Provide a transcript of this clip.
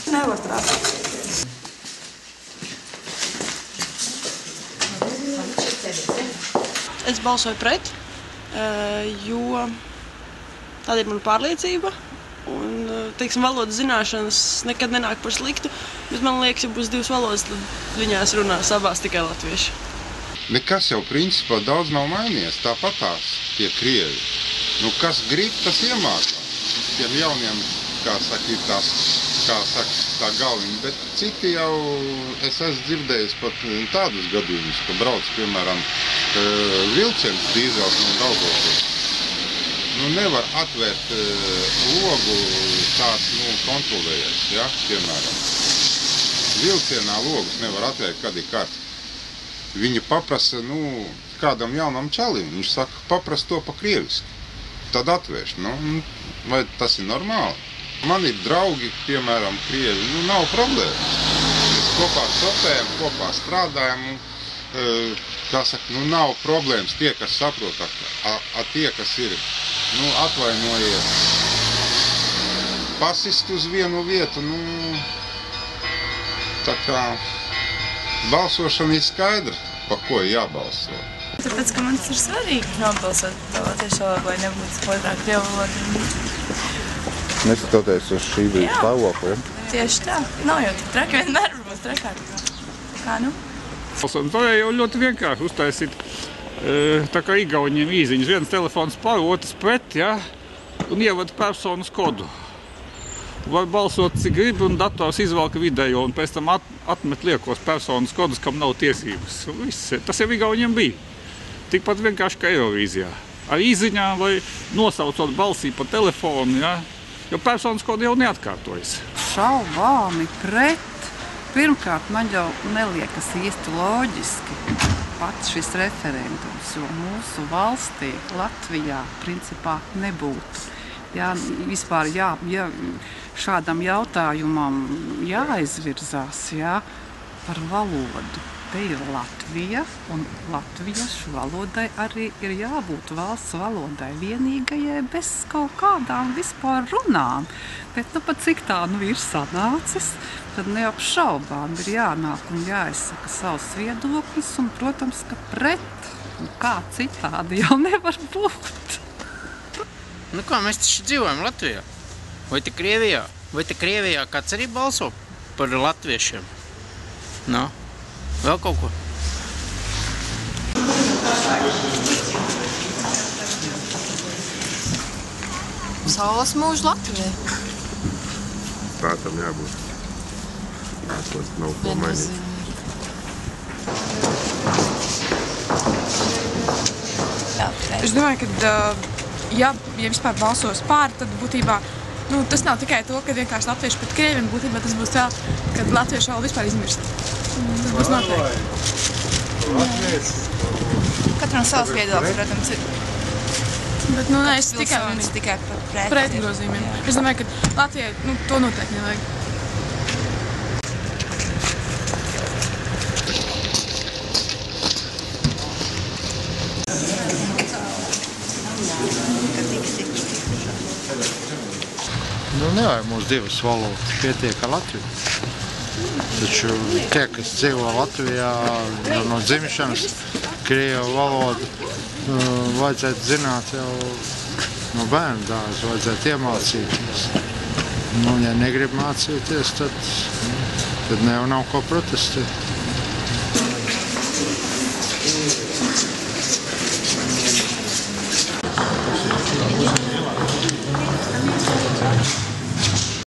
Nevar trāpīt. Es balsoju pret, jo tāda ir mana pārliecība. Un, teiksim, valodas zināšanas nekad nenāk par sliktu, bet man liekas, ja būs divas valodas, tad viņās runās abās tikai latvieši. Nekas jau principā daudz nav mainījies, tāpatās tie krievi. Nu, kas grib, tas iemācās. Tiem jauniem, kā saka, tā galviņa, bet citi jau, es esmu dzirdējis pat tādus gadījumus, ka brauc, piemēram, vilciens dīzels no Daugavpils. Nu, nevar atvērt logu tāds, kontrolējies, ja, piemēram. Vilcienā logus nevar atvērt, kad ir karsts. Viņi paprasa, kādam jaunam čalim, viņš saka, paprasa to pa krieviski. Tad atvērš, vai tas ir normāli? Man ir draugi, piemēram, krievi, nav problēmas. Mēs kopā sopējam, kopā strādājam, kā saka, nav problēmas tie, kas saprot, tie, kas ir, atvainojies, pasist uz vienu vietu, tā kā balsošana ir skaidra, pa ko ir jābalso. Tāpēc, ka man tas ir svarīgi nobalsot tā latviešu valodu, lai nebūtu otrā krievu valoda. Neskatoties uz šī brīža stāvokli, ja? Tieši tā. Nav jau tik traki, vienmēr būs trakāk. Kā To jau ļoti vienkārši uztaisīt, tā kā igauņiem īziņas. Viens telefons par, otrs pret, ja? Un ievada personas kodu. Var balsot, cik grib, un dators izvalka vidējo, un pēc tam atmet liekos personas kodus, kam nav tiesības. Tas jau igauņiem bija. Tikpat vienkārši kā Eirovīzijā. Ar īziņām vai nosaucot balsī pa telefonu, ja? Jo personas kodu jau neatkārtojas. Šaubāmi pret. Pirmkārt, man jau neliekas īsti loģiski pats šis referendums, jo mūsu valstī, Latvijā, principā nebūtu. Ja vispār šādam jautājumam jāizvirzās par valodu. Te ir Latvija, un latviešu valodai arī ir jābūt valsts valodai vienīgajai bez kaut kādām vispār runām. Bet pat cik tā ir sanācis, tad neapšaubām ir jānāk un jāizsaka savs viedoklis, un, protams, ka pret, kā citādi jau nevar būt. Kā mēs taču dzīvojam Latvijā? Vai te Krievijā? Vai te Krievijā kāds arī balso par latviešiem? Vēl kaut ko? Saules mūžu Latvijai. Tā tam jābūt. Tas nav ko mainīt. Es domāju, ka ja vispār balsos pār, tad būtībā tas nav tikai to, ka vienkārši latvieši pret krieviem, būtībā tas būs tā, ka latviešu valodu vispār izmirst. Tas būs noteikti. Katram savs viedoklis, protams, ir. Bet, es tikai pret grozījumiem. Es domāju, ka Latvijai, to noteikti nevajag. Nevajag mums divas valodas, pietiek ar Latviju. Taču tie, kas dzīvo Latvijā no dzimšanas, krievu valodu, vajadzētu zināt jau no bērnu dārza, vajadzētu iemācīties. Ja negrib mācīties, tad nav ko protestēt.